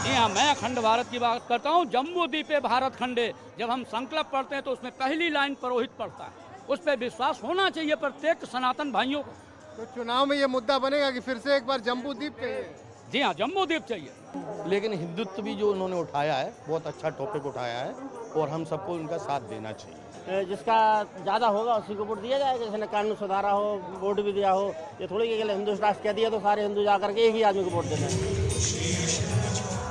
जी हाँ, मैं अखंड भारत की बात करता हूँ। जम्बू द्वीपे भारत खंडे, जब हम संकल्प पढ़ते हैं तो उसमें पहली लाइन पुरोहित पढ़ता है। उस पर विश्वास होना चाहिए प्रत्येक सनातन भाइयों को। तो चुनाव में ये मुद्दा बनेगा कि फिर से एक बार जम्बू द्वीप चाहिए। जी हाँ, जम्बू द्वीप चाहिए। लेकिन हिंदुत्व भी जो उन्होंने उठाया है, बहुत अच्छा टॉपिक उठाया है और हम सबको उनका साथ देना चाहिए। जिसका ज़्यादा होगा उसी को वोट दिया जाएगा। जैसे ने कानून सुधारा हो, वोट भी दिया हो। ये थोड़ी कि हिंदू राष्ट्र कह दिया तो सारे हिंदू जा करके एक ही आदमी को वोट देना है।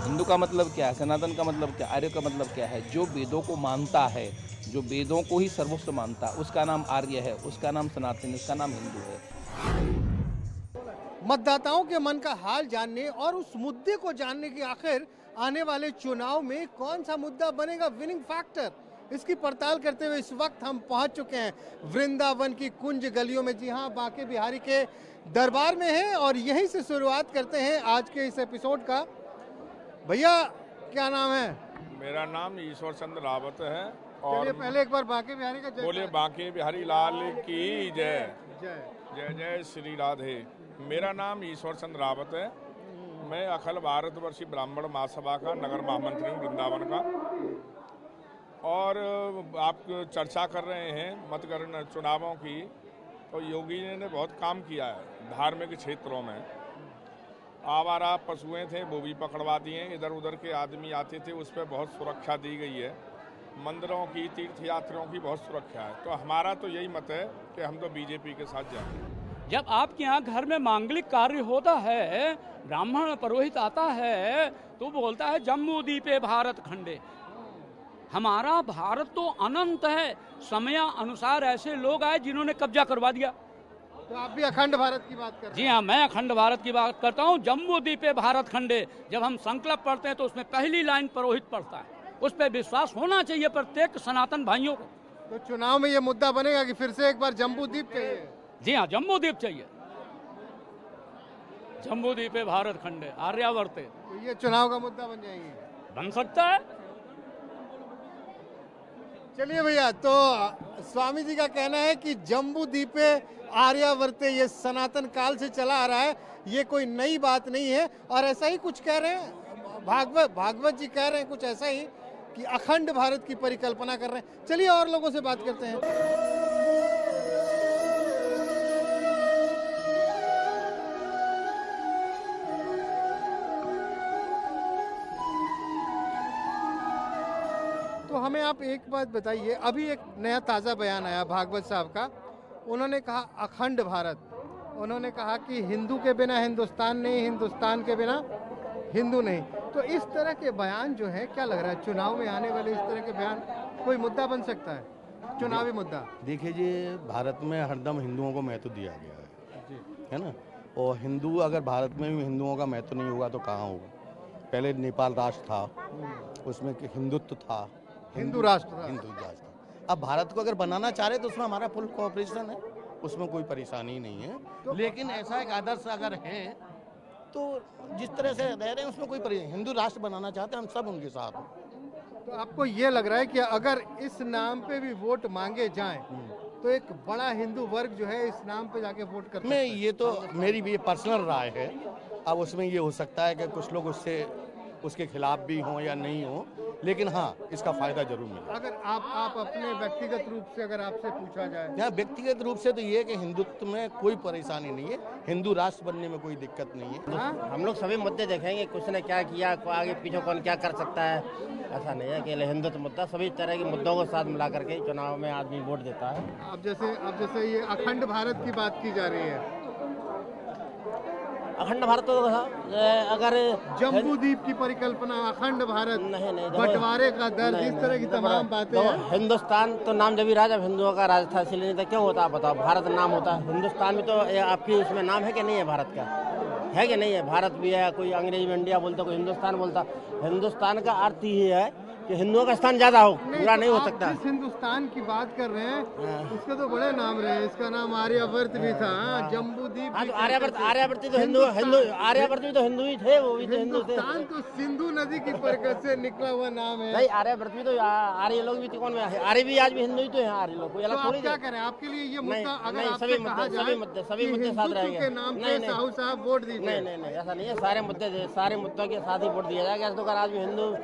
हिंदू का मतलब क्या है, सनातन का मतलब क्या, आर्य का मतलब क्या है? जो वेदों को मानता है, जो वेदों को ही सर्वोच्च मानता है, उसका नाम आर्य है, उसका नाम सनातन, उसका नाम हिंदू है। मतदाताओं के मन का हाल जानने और उस मुद्दे को जानने की आखिर आने वाले चुनाव में कौन सा मुद्दा बनेगा विनिंग फैक्टर, इसकी पड़ताल करते हुए इस वक्त हम पहुंच चुके हैं वृंदावन की कुंज गलियों में। जी हां, बांके बिहारी के दरबार में हैं और यहीं से शुरुआत करते हैं आज के इस एपिसोड का। भैया क्या नाम है? मेरा नाम ईश्वर चंद्र रावत है। चलिए और पहले एक बार बांके बिहारी का जय। बोले बांके बिहारी लाल की जय। जय। जय जय श्री राधे। मेरा नाम ईश्वर चंद्र रावत है। मैं अखिल भारतवर्षीय ब्राह्मण महासभा का नगर महामंत्री हूँ वृंदावन का। और आप चर्चा कर रहे हैं मतगणना चुनावों की, तो योगी जी ने बहुत काम किया है धार्मिक क्षेत्रों में। आवारा पशुएं थे वो भी पकड़वा दिए, इधर उधर के आदमी आते थे उस पर बहुत सुरक्षा दी गई है। मंदिरों की, तीर्थयात्रियों की बहुत सुरक्षा है। तो हमारा तो यही मत है कि हम तो बीजेपी के साथ जाएंगे। जब आपके यहाँ घर में मांगलिक कार्य होता है, ब्राह्मण पुरोहित आता है तो बोलता है जम्बू द्वीपे भारत खंडे। हमारा भारत तो अनंत है, समय अनुसार ऐसे लोग आए जिन्होंने कब्जा करवा दिया। तो आप भी अखंड भारत की बात कर रहे हैं? जी हाँ, मैं अखंड भारत की बात करता हूँ। जम्बू द्वीपे भारत खंडे, जब हम संकल्प पढ़ते हैं तो उसमें पहली लाइन पुरोहित पढ़ता है। उस पर विश्वास होना चाहिए प्रत्येक सनातन भाइयों को। तो चुनाव में ये मुद्दा बनेगा कि फिर से एक बार जम्बू द्वीप चाहिए। जी हाँ, जम्बू द्वीप चाहिए। जम्बू द्वीपे भारत खंडे, आर्यावर्ते। तो ये चुनाव का मुद्दा बन जाएंगे। बन सकता है। चलिए भैया, तो स्वामी जी का कहना है कि जम्बू द्वीपे आर्यावर्ते ये सनातन काल से चला आ रहा है, ये कोई नई बात नहीं है। और ऐसा ही कुछ कह रहे हैं भागवत जी, कह रहे हैं कुछ ऐसा ही कि अखंड भारत की परिकल्पना कर रहे हैं। चलिए और लोगों से बात करते हैं। तो हमें आप एक बात बताइए, अभी एक नया ताज़ा बयान आया भागवत साहब का। उन्होंने कहा अखंड भारत, उन्होंने कहा कि हिंदू के बिना हिंदुस्तान नहीं, हिंदुस्तान के बिना हिंदू नहीं। तो इस तरह के बयान जो है, क्या लग रहा है चुनाव में आने वाले इस तरह के बयान कोई मुद्दा बन सकता है, चुनावी मुद्दा? देखिए जी, भारत में हरदम हिंदुओं को महत्व दिया गया है ना। और हिंदू अगर भारत में भी हिंदुओं का महत्व नहीं होगा तो कहाँ होगा? पहले नेपाल राष्ट्र था, उसमें हिंदुत्व था, हिंदू राष्ट्र था। अब भारत को अगर बनाना चाह रहे तो उसमें हमारा फुल कोऑपरेशन है, उसमें कोई परेशानी नहीं है। लेकिन ऐसा एक आदर्श अगर है तो जिस तरह से रह रहे हैं उसमें कोई हिंदू राष्ट्र बनाना चाहते हैं, हम सब उनके साथ हैं। तो आपको ये लग रहा है कि अगर इस नाम पे भी वोट मांगे जाएं तो एक बड़ा हिंदू वर्ग जो है इस नाम पे जाके वोट कर सकता है? ये तो मेरी भी पर्सनल राय है। अब उसमें ये हो सकता है कि कुछ लोग उसके खिलाफ भी हों या नहीं हों, लेकिन हाँ, इसका फायदा जरूर मिलेगा। अगर आप अपने व्यक्तिगत रूप से अगर आपसे पूछा जाए? यहाँ व्यक्तिगत रूप से तो ये है कि हिंदुत्व में कोई परेशानी नहीं है, हिंदू राष्ट्र बनने में कोई दिक्कत नहीं है। हम लोग सभी मुद्दे देखेंगे, कुछ ने क्या किया, आगे पीछे कौन क्या कर सकता है। ऐसा नहीं है कि हिंदुत्व मुद्दा, सभी तरह के मुद्दों को साथ मिला करके चुनाव में आदमी वोट देता है। अब जैसे ये अखंड भारत की बात की जा रही है, अखंड भारत तो अगर जम्बू द्वीप की परिकल्पना, अखंड भारत, नहीं, बंटवारे का दर्द, इस तरह की तमाम बातें हैं। हिंदुस्तान तो नाम जब भी राजा हिंदुओं का राज था, इसलिए नहीं था क्यों होता बताओ, भारत नाम होता। हिंदुस्तान में तो आपकी उसमें नाम है कि नहीं है भारत का, है कि नहीं है? भारत भी है, कोई अंग्रेजी में इंडिया बोलता, कोई हिंदुस्तान बोलता। हिंदुस्तान का अर्थ ही है कि हिंदुओं का स्थान ज्यादा हो, पूरा नहीं हो आप सकता। जिस हिंदुस्तान की बात कर रहे हैं उसके तो बड़े नाम रहे, इसका नाम आर्यवर्त भी था, जम्बूद्वीप हाँ भी तो कहते आर्यवर्त थे। आर्यवर्त तो हिंदू आर्यवर्त भी तो हिंदू ही थे, वो भी तो हिंदू थे। हिंदुस्तान तो सिंधु नदी की बरकत से निकला हुआ नाम है। नहीं आर्यवर्त भी तो आर्य लोग भी तो कौन आर्य भी आज भी हिंदू ही तो है, आर्य लोग कोई तो अलग आप थोड़ी क्या थे। करें, आपके लिए ये नहीं, मुद्दा अगर नहीं, आपसे सभी कहा मुद्दे- जाए सभी कि मुद्दे साथ हिंदुत्व रहेंगे। के नाम नहीं, पे नहीं। साहू साहब वोट दीजिए। नहीं ऐसा नहीं है, सारे मुद्दों के साथ ही वोट दिया जाएगा। ऐसा तो अगर आज भी हिंदू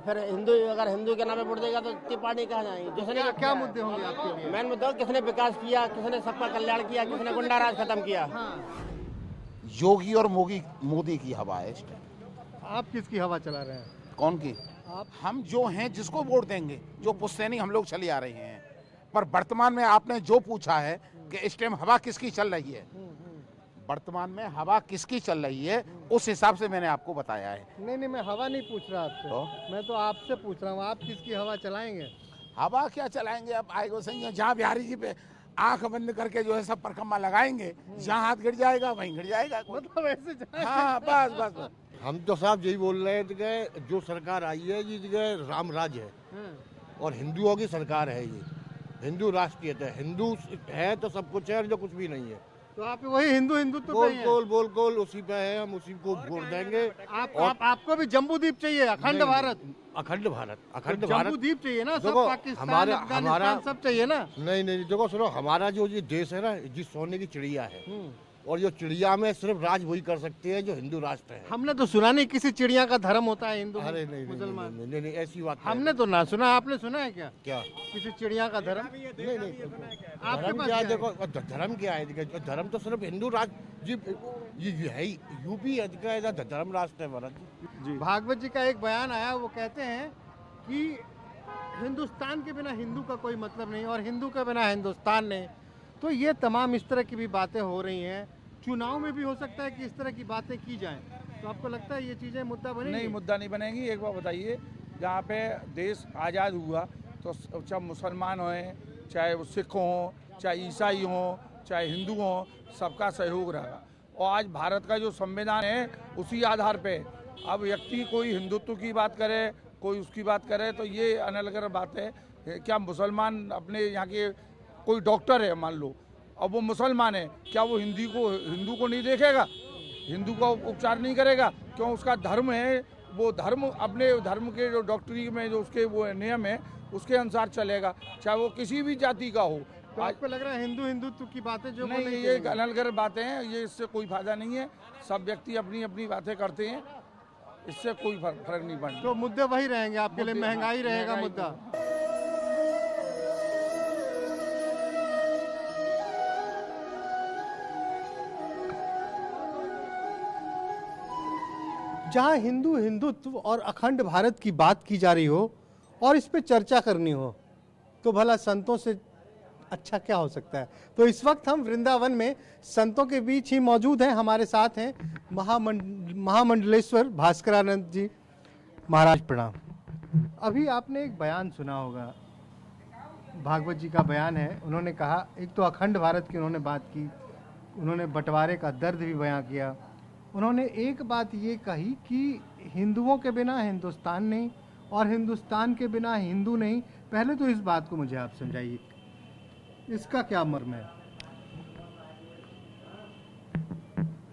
फिर हिंदू अगर हिंदू के नाम पे वोट देगा तो इतनी पार्टी कहाँ जाएंगी? जिसने क्या मुद्दे होंगे आपके लिए? मेन मुद्दा किसने विकास किया, किसने सबका कल्याण किया, किसने गुंडा राज खत्म किया। योगी और मोदी की हवा है इस टाइम। आप किसकी हवा चला रहे हैं? कौन की? हम जो हैं जिसको वोट देंगे, जो पुश्तैनी हम लोग चले आ रहे हैं। पर वर्तमान में आपने जो पूछा है कि इस टाइम हवा किसकी चल रही है, वर्तमान में हवा किसकी चल रही है उस हिसाब से मैंने आपको बताया है। नहीं मैं हवा नहीं पूछ रहा आपसे, मैं तो आपसे पूछ रहा हूँ आप किसकी हवा चलाएंगे? हवा क्या चलाएंगे? अब आएगो सही, जहाँ बिहारी जी पे आंख बंद करके जो है सब परिक्रमा लगाएंगे, जहाँ हाथ गिर जाएगा वहीं गिर जाएगा। मतलब ऐसे जाए। हाँ बस। हम तो साहब यही बोल रहे थे कि जो सरकार आई है ये जगह राम राज है और हिंदुओं की सरकार है, ये हिंदू राष्ट्रीयता है, हिंदू है तो सब कुछ है और जो कुछ भी नहीं है। तो आप वही हिंदुत्व गोल पे ही हैं। गोल उसी पे है, हम उसी को वोट देंगे। आपको भी जम्बूद्वीप चाहिए, अखंड भारत? अखंड भारत जम्बूद्वीप चाहिए ना, सब देखो, पाकिस्तान हमारा अफगानिस्तान सब चाहिए ना। नहीं देखो सुनो, हमारा जो ये देश है ना, ये सोने की चिड़िया है और जो चिड़िया में सिर्फ राज वही कर सकते हैं जो हिंदू राष्ट्र है। हमने तो सुना नहीं किसी चिड़िया का धर्म होता है हिंदू अरे नहीं मुसलमान। नहीं ऐसी बात हमने तो ना सुना, आपने सुना है क्या क्या? किसी चिड़िया का धर्म? नहीं आपके धर्म पास क्या है? क्या देखो धर्म क्या है? देखो, धर्म तो सिर्फ हिंदू राष्ट्र ये है ही, यूपी का धर्म राष्ट्र है भारत जी। भागवत जी का एक बयान आया, वो कहते हैं कि हिंदुस्तान के बिना हिंदू का कोई मतलब नहीं और हिंदू के बिना हिंदुस्तान नहीं। तो ये तमाम इस तरह की भी बातें हो रही हैं, चुनाव में भी हो सकता है कि इस तरह की बातें की जाएं। तो आपको लगता है ये चीज़ें मुद्दा बनेंगी? नहीं, मुद्दा नहीं बनेगी। एक बार बताइए, जहाँ पे देश आज़ाद हुआ तो चाहे मुसलमान हों, चाहे वो सिख हों, चाहे ईसाई हों, चाहे हिंदू हों, सबका सहयोग रहा। और आज भारत का जो संविधान है उसी आधार पे अब व्यक्ति कोई हिंदुत्व की बात करे, कोई उसकी बात करे, तो ये अनलगर बात है। क्या मुसलमान अपने यहाँ के कोई डॉक्टर है मान लो, अब वो मुसलमान है, क्या वो हिंदू को नहीं देखेगा, हिंदू का उपचार नहीं करेगा? क्यों? उसका धर्म है, वो धर्म अपने धर्म के जो डॉक्टरी में जो उसके वो नियम है उसके अनुसार चलेगा, चाहे वो किसी भी जाति का हो। तो आपको लग रहा है हिंदुत्व की बातें जो नहीं, ये अनलगर बातें हैं, ये इससे कोई फायदा नहीं है। सब व्यक्ति अपनी अपनी बातें करते हैं, इससे कोई फर्क नहीं पड़ता। तो मुद्दे वही रहेंगे आपके लिए, महंगाई रहेगा मुद्दा। जहां हिंदुत्व और अखंड भारत की बात की जा रही हो और इस पे चर्चा करनी हो, तो भला संतों से अच्छा क्या हो सकता है? तो इस वक्त हम वृंदावन में संतों के बीच ही मौजूद हैं। हमारे साथ हैं महामंडलेश्वर भास्करानंद जी महाराज। प्रणाम। अभी आपने एक बयान सुना होगा, भागवत जी का बयान है। उन्होंने कहा, एक तो अखंड भारत की उन्होंने बात की, उन्होंने बंटवारे का दर्द भी बयां किया। उन्होंने एक बात ये कही कि हिंदुओं के बिना हिंदुस्तान नहीं और हिंदुस्तान के बिना हिंदू नहीं। पहले तो इस बात को मुझे आप समझाइए, इसका क्या मर्म है?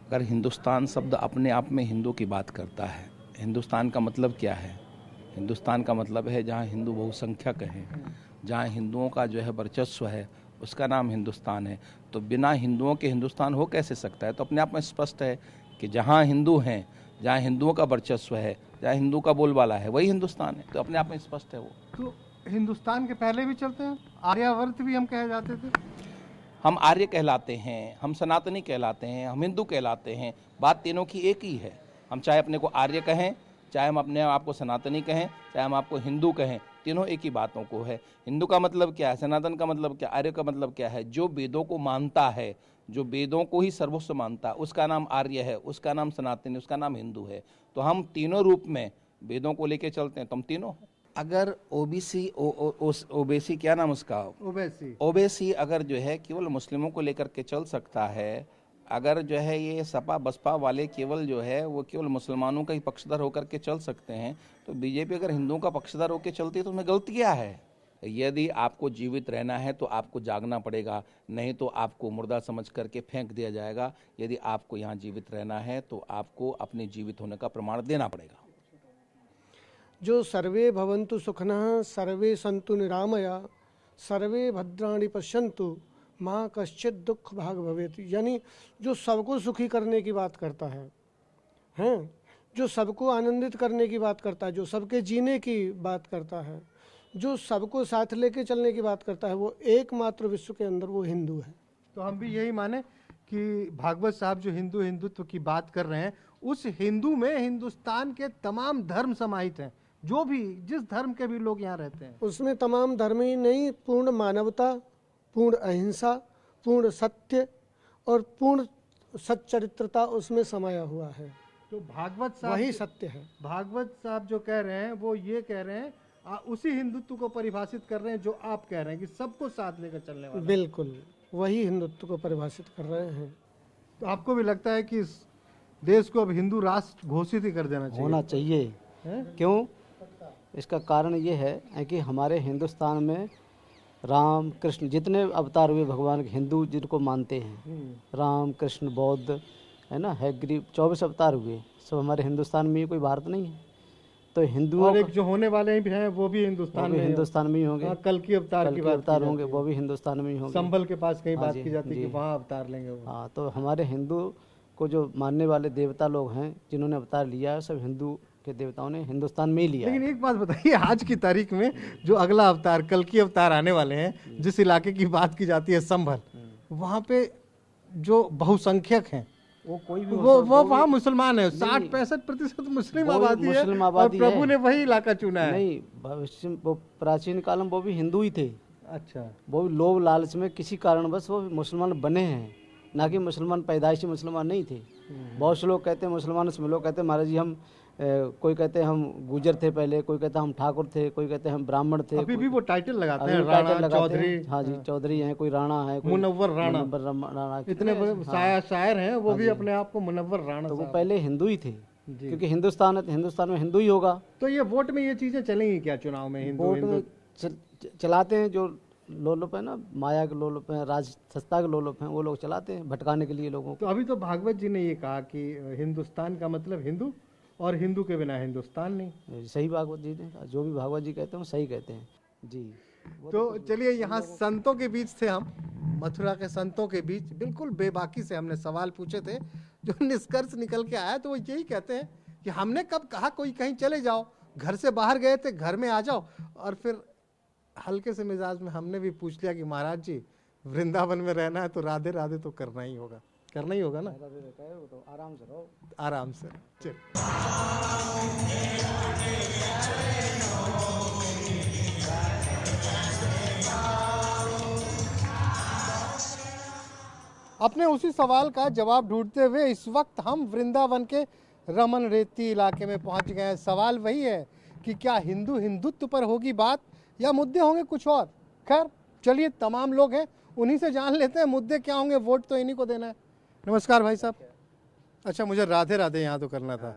अगर हिंदुस्तान शब्द अपने आप में हिंदू की बात करता है, हिंदुस्तान का मतलब क्या है? हिंदुस्तान का मतलब है जहाँ हिंदू बहुसंख्यक हैं, जहाँ हिंदुओं का जो है वर्चस्व है, उसका नाम हिंदुस्तान है। तो बिना हिंदुओं के हिंदुस्तान हो कैसे सकता है? तो अपने आप में स्पष्ट है कि जहाँ हिंदू हैं, जहाँ हिंदुओं का वर्चस्व है, जहाँ हिंदू का बोलबाला है, वही हिंदुस्तान है। तो अपने आप में स्पष्ट है वो। तो हिंदुस्तान के पहले भी चलते हैं, आर्यावर्त भी हम कहे जाते थे। हम आर्य कहलाते हैं, हम सनातनी कहलाते हैं, हम हिंदू कहलाते हैं। बात तीनों की एक ही है। हम चाहे अपने को आर्य कहें, चाहे हम अपने आप को सनातनी कहें, चाहे हम आपको हिंदू कहें, तीनों एक ही बातों को है। हिंदू का मतलब क्या है, सनातन का मतलब क्या, आर्य का मतलब क्या है? जो वेदों को मानता है, जो वेदों को ही सर्वस्व मानता है, उसका नाम आर्य है, उसका नाम सनातनी, उसका नाम हिंदू है। तो हम तीनों रूप में वेदों को लेके चलते हैं, तो हम तीनों। अगर ओबीसी क्या नाम उसका, ओबीसी अगर जो है केवल मुस्लिमों को लेकर के चल सकता है, अगर जो है ये सपा बसपा वाले केवल जो है वो केवल मुसलमानों का ही पक्षधर होकर के चल सकते हैं, तो बीजेपी अगर हिंदुओं का पक्षधर होकर चलती है तो उसमें गलती क्या है? यदि आपको जीवित रहना है तो आपको जागना पड़ेगा, नहीं तो आपको मुर्दा समझ करके फेंक दिया जाएगा। यदि आपको यहाँ जीवित रहना है तो आपको अपने जीवित होने का प्रमाण देना पड़ेगा। जो सर्वे भवन्तु सुखिनः सर्वे सन्तु निरामया सर्वे भद्राणि पश्यन्तु माँ कश्चित दुख भाग भवेत, यानी जो सबको सुखी करने की बात करता है, हैं, जो सबको आनंदित करने की बात करता है, जो सबके जीने की बात करता है, जो सबको साथ लेके चलने की बात करता है, वो एकमात्र विश्व के अंदर वो हिंदू है। तो हम भी यही माने कि भागवत साहब जो हिंदुत्व की बात कर रहे हैं, उस हिंदू में हिंदुस्तान के तमाम धर्म समाहित हैं, जो भी जिस धर्म के भी लोग यहाँ रहते हैं उसमें तमाम धर्म ही नहीं, पूर्ण मानवता, पूर्ण अहिंसा, पूर्ण सत्य और पूर्ण सच्चरित्रता उसमें समाया हुआ है। तो भागवत साहब वही सत्य है। भागवत साहब जो कह रहे हैं वो ये कह रहे हैं, उसी हिंदुत्व को परिभाषित कर रहे हैं जो आप कह रहे हैं कि सबको साथ लेकर चलने वाला। बिल्कुल वही हिंदुत्व को परिभाषित कर रहे हैं। तो आपको भी लगता है कि इस देश को अब हिंदू राष्ट्र घोषित ही कर देना चाहिए? होना चाहिए। क्यों? इसका कारण ये है कि हमारे हिंदुस्तान में राम कृष्ण जितने अवतार हुए भगवान के, हिंदू जिनको मानते हैं, राम कृष्ण बौद्ध है ना, हैग्रीव, 24 अवतार हुए, सब हमारे हिंदुस्तान में, कोई भारत नहीं है। तो हिंदुओं और एक जो होने वाले भी हैं वो भी हिंदुस्तान में ही होंगे। कल की अवतार की बात अवतार होंगे, वो भी हिंदुस्तान में ही होंगे। संभल के पास कहीं बात की जाती है कि वहाँ अवतार लेंगे वो। हाँ, तो हमारे हिंदू को जो मानने वाले देवता लोग हैं जिन्होंने अवतार लिया है, सब हिंदू के देवताओं ने हिंदुस्तान में ही लिया। लेकिन एक बात बताइए, आज की तारीख में जो अगला अवतार, कल की अवतार आने वाले हैं, जिस इलाके की बात की जाती है संभल, वहाँ पे जो बहुसंख्यक हैं वो कोई भी वो वहाँ मुसलमान है, 60-65% मुस्लिम आबादी है, और प्रभु ने वही इलाका चुना है। नहीं, भविष्य वो प्राचीन काल में वो भी हिंदू ही थे। अच्छा, वो भी लोभ लालच में किसी कारणवश वो मुसलमान बने हैं, ना कि मुसलमान पैदाइशी मुसलमान नहीं थे। बहुत से लोग कहते हैं मुसलमानों से लोग कहते हैं महाराज जी हम कोई कहते हैं हम गुजर थे पहले, कोई कहते हैं हम ठाकुर थे, कोई कहते हैं हम ब्राह्मण थे। अभी भी वो टाइटल लगाते हैं, राणा, चौधरी। हाँ जी, चौधरी हैं, कोई राणा है, कोई मुनव्वर राणा, इतने बड़े शायर हैं, वो भी अपने आप को मुनव्वर राणा। तो वो पहले हिंदू ही थे, क्योंकि हिंदुस्तान है, हिंदुस्तान में हिंदू ही होगा। तो ये वोट में ये चीजें चलेंगी क्या चुनाव में? वोट में चलाते हैं जो लोलुप है ना, माया के लोलुप हैं, राज सत्ता के लोलुप हैं, वो लोग चलाते हैं भटकाने के लिए लोगों को। तो अभी तो भागवत जी ने ये कहा कि हिंदुस्तान का मतलब हिंदू, और हिंदू के बिना हिंदुस्तान नहीं। सही भागवत जी ने, जो भी भागवत जी कहते हैं सही कहते हैं जी। तो चलिए, यहाँ संतों के बीच थे हम, मथुरा के संतों के बीच, बिल्कुल बेबाकी से हमने सवाल पूछे थे, जो निष्कर्ष निकल के आया तो वो यही कहते हैं कि हमने कब कहा कोई कहीं चले जाओ, घर से बाहर गए थे, घर में आ जाओ। और फिर हल्के से मिजाज में हमने भी पूछ लिया कि महाराज जी वृंदावन में रहना है तो राधे राधे तो करना ही होगा, करना ही होगा ना। तो आराम से रहो, आराम से। चल अपने उसी सवाल का जवाब ढूंढते हुए इस वक्त हम वृंदावन के रमन रेती इलाके में पहुंच गए हैं। सवाल वही है कि क्या हिंदुत्व पर होगी बात या मुद्दे होंगे कुछ और। खैर चलिए, तमाम लोग हैं, उन्हीं से जान लेते हैं मुद्दे क्या होंगे, वोट तो इन्हीं को देना है। नमस्कार भाई साहब। अच्छा, मुझे राधे राधे यहाँ तो करना था।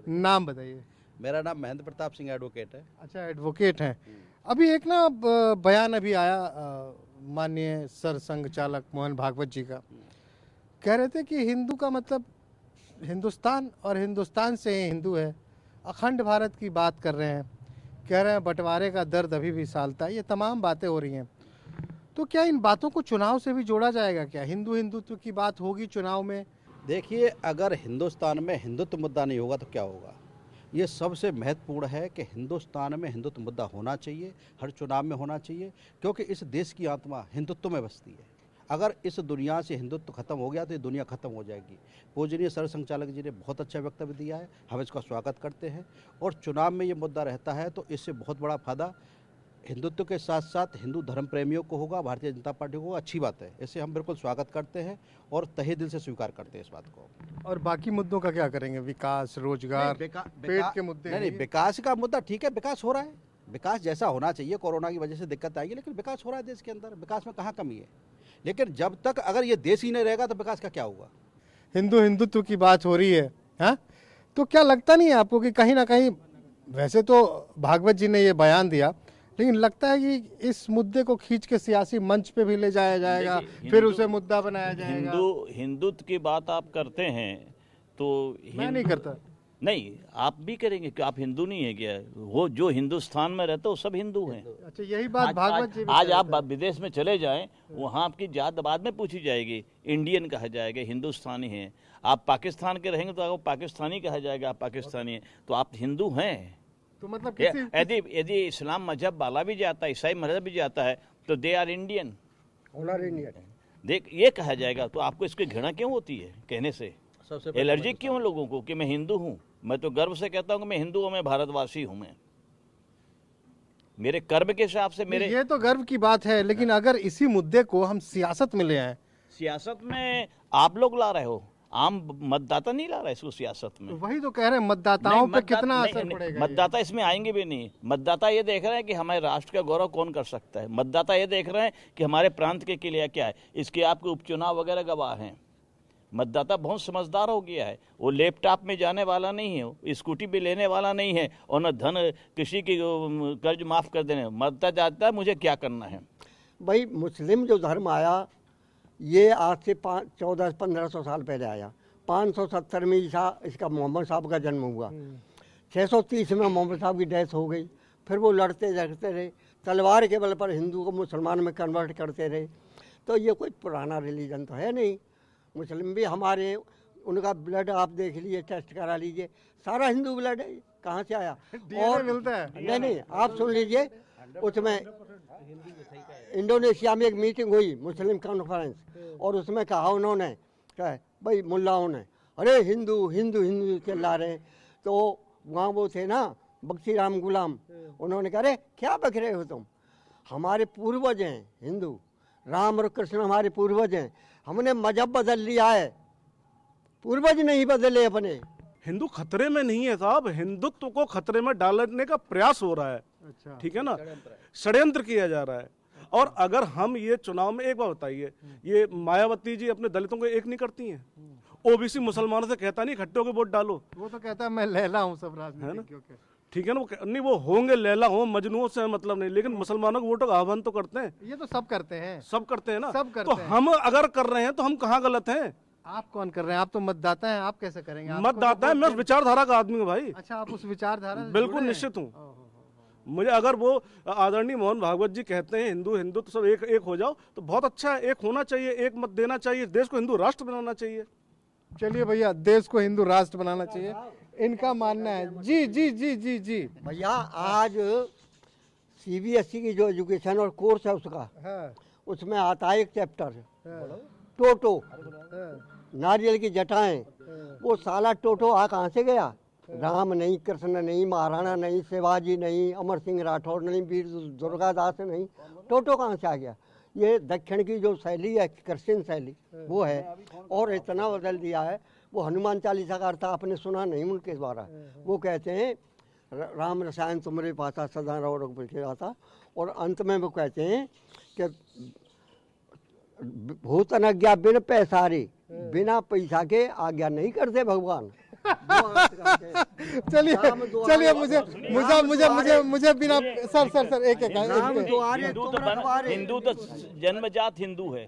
नाम बताइए। मेरा नाम महेंद्र प्रताप सिंह एडवोकेट है। अच्छा, एडवोकेट हैं। अभी एक ना बयान अभी आया माननीय सर संघ चालक मोहन भागवत जी का, कह रहे थे कि हिंदू का मतलब हिंदुस्तान और हिंदुस्तान से ही हिंदू है, अखंड भारत की बात कर रहे हैं, कह रहे हैं बंटवारे का दर्द अभी भी सालता है। ये तमाम बातें हो रही हैं, तो क्या इन बातों को चुनाव से भी जोड़ा जाएगा? क्या हिंदुत्व की बात होगी चुनाव में? देखिए, अगर हिंदुस्तान में हिंदुत्व मुद्दा नहीं होगा तो क्या होगा। ये सबसे महत्वपूर्ण है कि हिंदुस्तान में हिंदुत्व मुद्दा होना चाहिए, हर चुनाव में होना चाहिए, क्योंकि इस देश की आत्मा हिंदुत्व में बसती है। अगर इस दुनिया से हिंदुत्व खत्म हो गया तो ये दुनिया खत्म हो जाएगी। पूजनीय सर संघ चालक जी ने बहुत अच्छा वक्तव्य दिया है, हम इसका स्वागत करते हैं। और चुनाव में ये मुद्दा रहता है तो इससे बहुत बड़ा फायदा हिंदुत्व के साथ साथ हिंदू धर्म प्रेमियों को होगा, भारतीय जनता पार्टी को। अच्छी बात है, इससे हम बिल्कुल स्वागत करते हैं और तहे दिल से स्वीकार करते हैं इस बात को। और बाकी मुद्दों का क्या करेंगे? विकास, रोजगार, पेट के मुद्दे? नहीं, विकास का मुद्दा ठीक है, विकास हो रहा है, विकास जैसा होना चाहिए। कोरोना की वजह से दिक्कत आई है, लेकिन विकास हो रहा है देश के अंदर, विकास में कहाँ कमी है। लेकिन जब तक अगर ये देश ही नहीं रहेगा तो विकास का क्या होगा। हिंदू हिंदुत्व की बात हो रही है, हाँ? तो क्या लगता नहीं है आपको कि कहीं ना कहीं, वैसे तो भागवत जी ने ये बयान दिया, लेकिन लगता है कि इस मुद्दे को खींच के सियासी मंच पे भी ले जाया जाएगा, फिर उसे मुद्दा बनाया जाएगा? हिंदुत्व की बात आप करते हैं तो मैं नहीं करता। नहीं, आप भी करेंगे कि आप हिंदू नहीं है क्या? वो जो हिंदुस्तान में रहते हो सब हिंदू हैं। अच्छा, यही बात भागवत जी आज आप विदेश में चले जाएं, वहाँ आपकी जात बाद में पूछी जाएगी, इंडियन कहा जाएगा, हिंदुस्तानी हैं। आप पाकिस्तान के रहेंगे तो आपको पाकिस्तानी कहा जाएगा, आप पाकिस्तानी हैं, तो आप हिंदू हैं। तो मतलब यदि इस्लाम मजहब वाला भी जाता है, ईसाई मजहब भी जाता है, तो दे आर इंडियन, देख ये कहा जाएगा। तो आपको इसकी घृणा क्यों होती है कहने से? एलर्जी क्यों लोगों को कि मैं हिंदू हूँ? मैं तो गर्व से कहता हूँ कि मैं हिंदू हूँ, मैं भारतवासी हूँ। मैं मेरे कर्म के हिसाब से मेरे, ये तो गर्व की बात है, लेकिन अगर इसी मुद्दे को हम सियासत में ले आए, सियासत में आप लोग ला रहे हो, आम मतदाता नहीं ला रहा इसको सियासत में। वही तो कह रहे हैं, मतदाताओं पे कितना असर पड़ेगा? मतदाता इसमें आएंगे भी नहीं। मतदाता ये देख रहे हैं कि हमारे राष्ट्र का गौरव कौन कर सकता है। मतदाता ये देख रहे हैं कि हमारे प्रांत के लिए क्या है। इसके आपके उपचुनाव वगैरह गवाह हैं। मतदाता बहुत समझदार हो गया है, वो लैपटॉप में जाने वाला नहीं है, वो स्कूटी भी लेने वाला नहीं है, और न धन किसी की कर्ज माफ़ कर देने। मतदाता चाहता है मुझे क्या करना है। भाई मुस्लिम जो धर्म आया ये आज से 1400-1500 साल पहले आया। 570 में इसका मोहम्मद साहब का जन्म हुआ। 630 में मोहम्मद साहब की डेथ हो गई। फिर वो लड़ते झगड़ते रहे, तलवार के बल पर हिंदू को मुसलमान में कन्वर्ट करते रहे। तो ये कोई पुराना रिलीजन तो है नहीं। मुस्लिम भी हमारे, उनका ब्लड आप देख लीजिए, टेस्ट करा लीजिए, सारा हिंदू ब्लड है। कहाँ से आया? और मिलता है? नहीं, आप सुन लीजिए, उसमें इंडोनेशिया में एक मीटिंग हुई, मुस्लिम कॉन्फ्रेंस, और उसमें कहा उन्होंने, क्या भाई मुल्लाओं ने, अरे हिंदू हिंदू हिंदू चिल्ला रहे। तो वहाँ वो थे ना बख्शी राम गुलाम, उन्होंने कहा अरे क्या बक रहे हो तुम, हमारे पूर्वज हैं हिंदू, राम और कृष्ण हमारे पूर्वज हैं, हमने मजहब बदल लिया है, पूर्वज नहीं बदले अपने। हिंदू खतरे में नहीं है साहब, हिंदुत्व को खतरे में डालने का प्रयास हो रहा है। अच्छा, ठीक है ना, षड्यंत्र किया जा रहा है। और अगर हम ये चुनाव में, एक बात बताइए, ये मायावती जी अपने दलितों को एक नहीं करती हैं? ओबीसी मुसलमानों से कहता नहीं इकट्ठे होकर वोट डालो, वो तो कहता है मैं लैला हूँ सब राजनीतिज्ञों के। ठीक है ना, नहीं वो होंगे लैला हो मजनुओं से मतलब नहीं, लेकिन मुसलमानों के वोटों का आह्वान तो करते हैं। ये तो सब करते हैं, सब करते हैं ना, सब करते तो हम अगर कर रहे हैं तो हम कहाँ गलत हैं? आप कौन कर रहे हैं? आप तो मतदाता हैं, आप कैसे करेंगे? मतदाता है, मैं उस विचारधारा का आदमी हूँ भाई। अच्छा, आप उस विचारधारा से बिल्कुल निश्चित हूँ। मुझे अगर वो आदरणीय मोहन भागवत जी कहते हैं हिंदू हिंदू तो सब एक एक हो जाओ, तो बहुत अच्छा है, एक होना चाहिए, एक मत देना चाहिए, देश को हिंदू राष्ट्र बनाना चाहिए। चलिए भैया, देश को हिंदू राष्ट्र बनाना चाहिए, इनका मानना है। जी जी जी जी जी भैया, आज सीबीएसई की जो एजुकेशन और कोर्स है उसका, उसमें आता है एक चैप्टर टोटो, नारियल की जटाएं। वो साला टोटो आ कहाँ से गया? राम नहीं, कृष्ण नहीं, महाराणा नहीं, शिवाजी नहीं, अमर सिंह राठौर नहीं, वीर दुर्गादास नहीं, टोटो कहाँ से आ गया? ये दक्षिण की जो शैली है, क्रिश्चियन शैली, वो है। और इतना बदल दिया है, वो हनुमान चालीसा का अर्थ आपने सुना नहीं उनके द्वारा? वो कहते हैं राम रसायन तुम्हारे पाता सदा रघुपति आता, और अंत में वो कहते हैं कि भूतन आज्ञा बिन पैसारे, बिना पैसा के आज्ञा नहीं करते भगवान। चलिए चलिए, मुझे बिना सर एक हिंदू तो जन्मजात हिंदू है।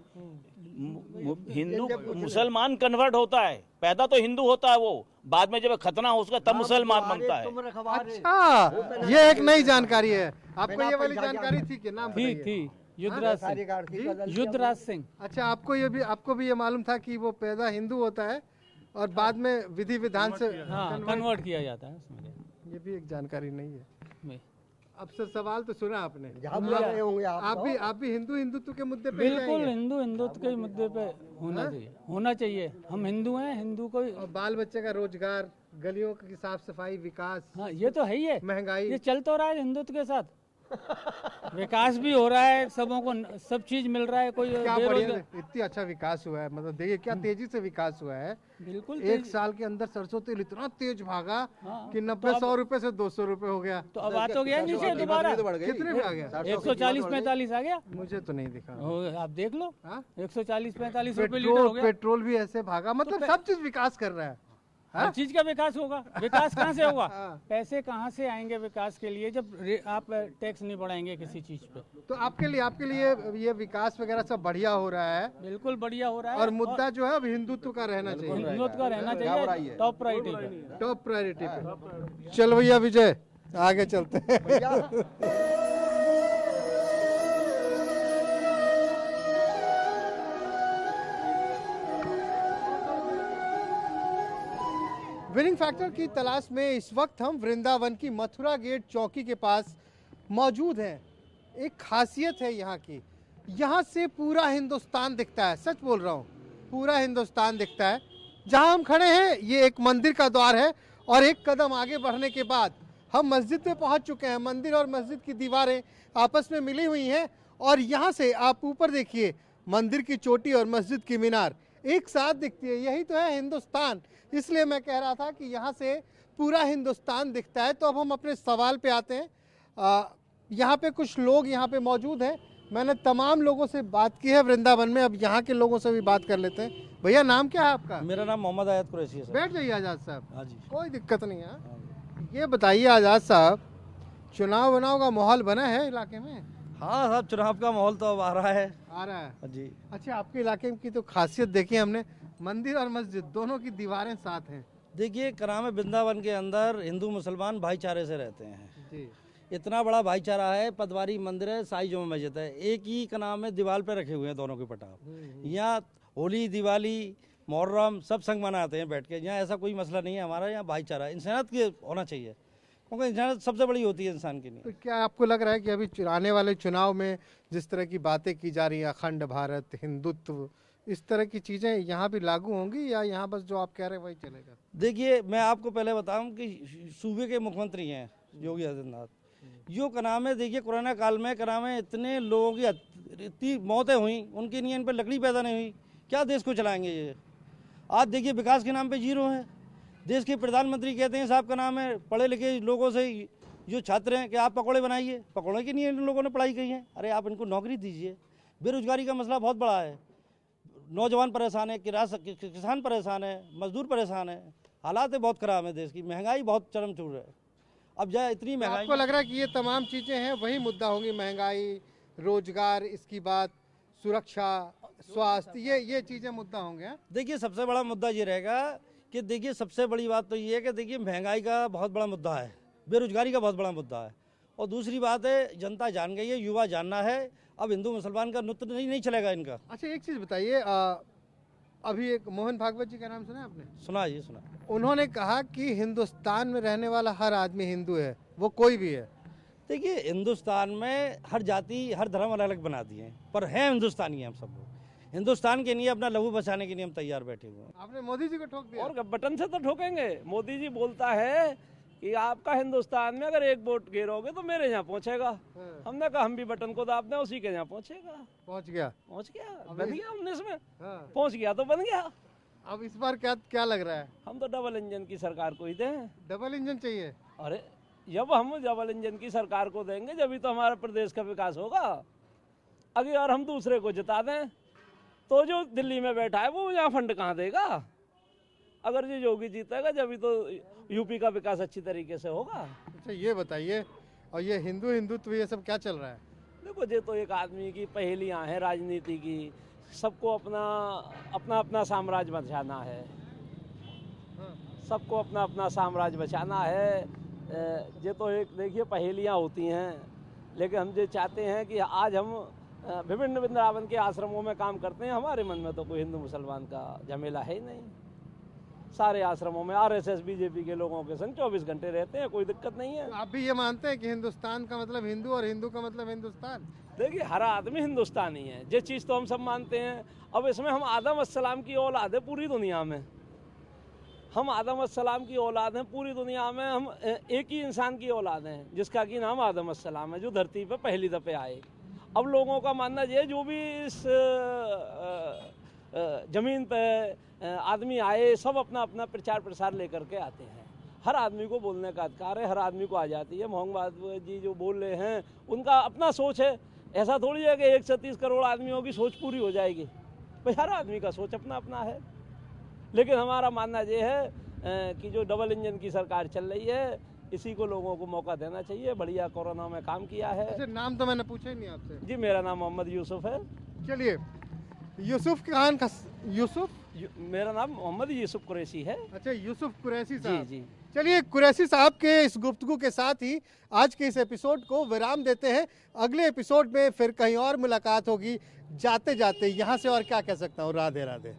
हिंदू मुसलमान कन्वर्ट होता है, पैदा तो हिंदू होता है, वो बाद में जब खतना हो उसका तब मुसलमान बनता है। अच्छा, ये एक नई जानकारी है। आपको ये वाली जानकारी थी कि नाम? थी युद्धराज सिंह। अच्छा, आपको भी ये मालूम था कि वो पैदा हिंदू होता है और बाद में विधि विधान से कन्वर्ट किया जाता है उसमें? ये भी एक जानकारी नहीं है। अब सर सवाल तो सुना आपने, आप भी हिंदू हिंदुत्व के मुद्दे पे? बिल्कुल, हिंदू हिंदुत्व के मुद्दे पे होना चाहिए। हम हिंदू हैं, हिंदू को बाल बच्चे का रोजगार, गलियों की साफ सफाई, विकास, हाँ ये तो है ही है। महंगाई, ये चल तो रहा है हिंदुत्व के साथ। विकास भी हो रहा है, सबों को सब चीज मिल रहा है। कोई क्या बेरोजगार बढ़िया, इतनी अच्छा विकास हुआ है, मतलब देखिए क्या तेजी से विकास हुआ है। बिल्कुल एक साल के अंदर सरसों तेल इतना तेज भागा कि 90-100 रुपए से 200 रुपए हो गया। तो अब बात हो गया नीचे दोबारा कितने में आ गया? 140-45 आ गया। मुझे तो नहीं दिखा। आप देख लो 140-45 रुपए लीटर हो गया। पेट्रोल भी ऐसे भागा, मतलब सब चीज विकास कर रहा है। हर चीज का विकास होगा। विकास कहाँ से होगा? पैसे कहाँ से आएंगे विकास के लिए जब आप टैक्स नहीं बढ़ाएंगे किसी चीज पे? तो आपके लिए ये विकास वगैरह सब बढ़िया हो रहा है। बिल्कुल बढ़िया हो रहा है। और मुद्दा जो है अब हिंदुत्व का रहना चाहिए। हिंदुत्व का रहना चाहिए टॉप प्रायोरिटी। टॉप प्रायोरिटी पे। चल भैया विजय, आगे चलते हैं। विनिंग फैक्टर की तलाश में इस वक्त हम वृंदावन की मथुरा गेट चौकी के पास मौजूद हैं। एक खासियत है यहाँ की, यहाँ से पूरा हिंदुस्तान दिखता है। सच बोल रहा हूँ, पूरा हिंदुस्तान दिखता है। जहाँ हम खड़े हैं ये एक मंदिर का द्वार है और एक कदम आगे बढ़ने के बाद हम मस्जिद में पहुँच चुके हैं। मंदिर और मस्जिद की दीवारें आपस में मिली हुई हैं और यहाँ से आप ऊपर देखिए, मंदिर की चोटी और मस्जिद की मीनार एक साथ दिखती है। यही तो है हिंदुस्तान। इसलिए मैं कह रहा था कि यहाँ से पूरा हिंदुस्तान दिखता है। तो अब हम अपने सवाल पे आते हैं। यहाँ पे कुछ लोग यहाँ पे मौजूद हैं। मैंने तमाम लोगों से बात की है वृंदावन में, अब यहाँ के लोगों से भी बात कर लेते हैं। भैया नाम क्या है आपका? मेरा नाम मोहम्मद आयत कुरैशी है। बैठ जाइए आज़ाद साहब। हाँ जी, कोई दिक्कत नहीं है। ये बताइए आज़ाद साहब, चुनाव का माहौल बना है इलाके में? हाँ साहब, चुनाव का माहौल तो अब आ रहा है। आ रहा है जी। अच्छा, आपके इलाके की तो खासियत देखी हमने, मंदिर और मस्जिद दोनों की दीवारें साथ हैं। देखिए, करामे वृंदावन के अंदर हिंदू मुसलमान भाईचारे से रहते हैं जी। इतना बड़ा भाईचारा है। पदवारी मंदिर है, साई जुमा मस्जिद है, एक ही का नाम है, दीवार पे रखे हुए हैं दोनों के पटाव। यहाँ होली, दिवाली, मुहर्रम सब संग मनाते हैं बैठ के। यहाँ ऐसा कोई मसला नहीं है। हमारा यहाँ भाईचारा इंसानियत के होना चाहिए, क्योंकि इंसानियत सबसे बड़ी होती है इंसान के लिए। तो क्या आपको लग रहा है कि अभी आने वाले चुनाव में जिस तरह की बातें की जा रही है, अखंड भारत, हिंदुत्व, इस तरह की चीज़ें यहाँ भी लागू होंगी या यहाँ बस जो आप कह रहे हैं वही चलेगा? देखिए, मैं आपको पहले बताऊं कि सूबे के मुख्यमंत्री हैं योगी आदित्यनाथ, जो का नाम है, देखिए कोरोना काल में का नाम है, इतने लोगों की इतनी मौतें हुई, उनकी नहीं इन पर लकड़ी पैदा नहीं हुई, क्या देश को चलाएंगे ये? आज देखिए विकास के नाम पे जीरो है। देश के प्रधानमंत्री कहते हैं साहब का नाम है, पढ़े लिखे लोगों से जो छात्र हैं कि आप पकौड़े बनाइए, पकौड़े की नहीं इन लोगों ने पढ़ाई की है। अरे आप इनको नौकरी दीजिए। बेरोजगारी का मसला बहुत बड़ा है, नौजवान परेशान है, किसान परेशान है, मजदूर परेशान है, हालात बहुत ख़राब है देश की, महंगाई बहुत चरमचूर है। अब जाए इतनी महंगाई, आपको लग रहा है कि ये तमाम चीज़ें हैं वही मुद्दा होंगी, महंगाई, रोजगार, इसकी बात, सुरक्षा, स्वास्थ्य, ये चीज़ें मुद्दा होंगे? देखिए सबसे बड़ा मुद्दा ये रहेगा कि देखिए सबसे बड़ी बात तो ये है कि देखिए महंगाई का बहुत बड़ा मुद्दा है, बेरोजगारी का बहुत बड़ा मुद्दा है, और दूसरी बात है जनता जान गई है, युवा जानना है। अब हिंदू मुसलमान का नृत्य नहीं चलेगा इनका। अच्छा, एक चीज़ बताइए, अभी एक मोहन भागवत जी का नाम सुना आपने? सुना जी, सुना। उन्होंने कहा कि हिंदुस्तान में रहने वाला हर आदमी हिंदू है, वो कोई भी है। देखिए हिंदुस्तान में हर जाति हर धर्म अलग अलग बना दिए हैं, पर हैं हिंदुस्तानी हैं हम सब लोग। हिंदुस्तान के लिए अपना लहू बचाने के लिए हम तैयार बैठे हुए हैं। आपने मोदी जी को ठोक दिया। और बटन से तो ठोकेंगे। मोदी जी बोलता है कि आपका हिंदुस्तान में अगर एक वोट गिरोगे तो मेरे यहाँ पहुँचेगा। हमने कहा हम भी बटन को दाब दें, उसी के यहाँ पहुँचेगा। पहुँच गया बन गया 19 में। पहुँच गया तो बन गया। अब इस बार क्या लग रहा है? हम तो डबल इंजन की सरकार को ही दें। डबल इंजन चाहिए? अरे जब हम डबल इंजन की सरकार को देंगे जब तो हमारा प्रदेश का विकास होगा। अगर हम दूसरे को जिता दें तो जो दिल्ली में बैठा है वो यहाँ फंड कहाँ देगा? अगर जो योगी जीतेगा जब तो यूपी का विकास अच्छी तरीके से होगा। अच्छा ये बताइए, और ये हिंदुत्व ये सब क्या चल रहा है? देखो ये तो एक आदमी की पहेलियाँ हैं राजनीति की। सबको अपना साम्राज्य बचाना है, सबको अपना साम्राज्य बचाना है। ये तो एक देखिए पहेलियाँ होती हैं, लेकिन हम ये चाहते हैं कि आज हम विभिन्न वृंदावन के आश्रमों में काम करते हैं। हमारे मन में तो कोई हिंदू मुसलमान का झमेला है ही नहीं। सारे आश्रमों में आरएसएस बीजेपी के लोगों के संग 24 घंटे रहते हैं, कोई दिक्कत नहीं है। आप भी ये मानते हैं कि हिंदुस्तान का मतलब हिंदू और हिंदू का मतलब हिंदुस्तान? देखिए हर आदमी हिंदुस्तानी है, ये चीज़ तो हम सब मानते हैं। अब इसमें हम आदम अस्सलाम की औलाद है पूरी दुनिया में। हम आदम अस्सलाम की औलाद हैं। पूरी दुनिया में हम एक ही इंसान की औलाद हैं जिसका कि नाम आदम अस्सलाम है, जो धरती पर पहली दफ़े आए। अब लोगों का मानना ये, जो भी इस ज़मीन पे आदमी आए, सब अपना अपना प्रचार प्रसार लेकर के आते हैं। हर आदमी को बोलने का अधिकार है, हर आदमी को आज़ादी है। मोहम्मद जी जो बोल रहे हैं उनका अपना सोच है। ऐसा थोड़ी है कि 130 करोड़ आदमियों की सोच पूरी हो जाएगी। भाई हर आदमी का सोच अपना अपना है। लेकिन हमारा मानना ये है कि जो डबल इंजन की सरकार चल रही है, इसी को लोगों को मौका देना चाहिए। बढ़िया कोरोना में काम किया है। अच्छा, नाम तो मैंने पूछा ही नहीं आपसे। जी, मेरा नाम मोहम्मद यूसुफ है। चलिए, यूसुफ खान का मेरा नाम मोहम्मद यूसुफ कुरैशी है। अच्छा, यूसुफ कुरैशी साहब। जी। चलिए, कुरैशी साहब के इस गुफ्तगू के साथ ही आज के इस एपिसोड को विराम देते हैं। अगले एपिसोड में फिर कहीं और मुलाकात होगी। जाते जाते यहाँ से और क्या कह सकता हूँ, राधे राधे।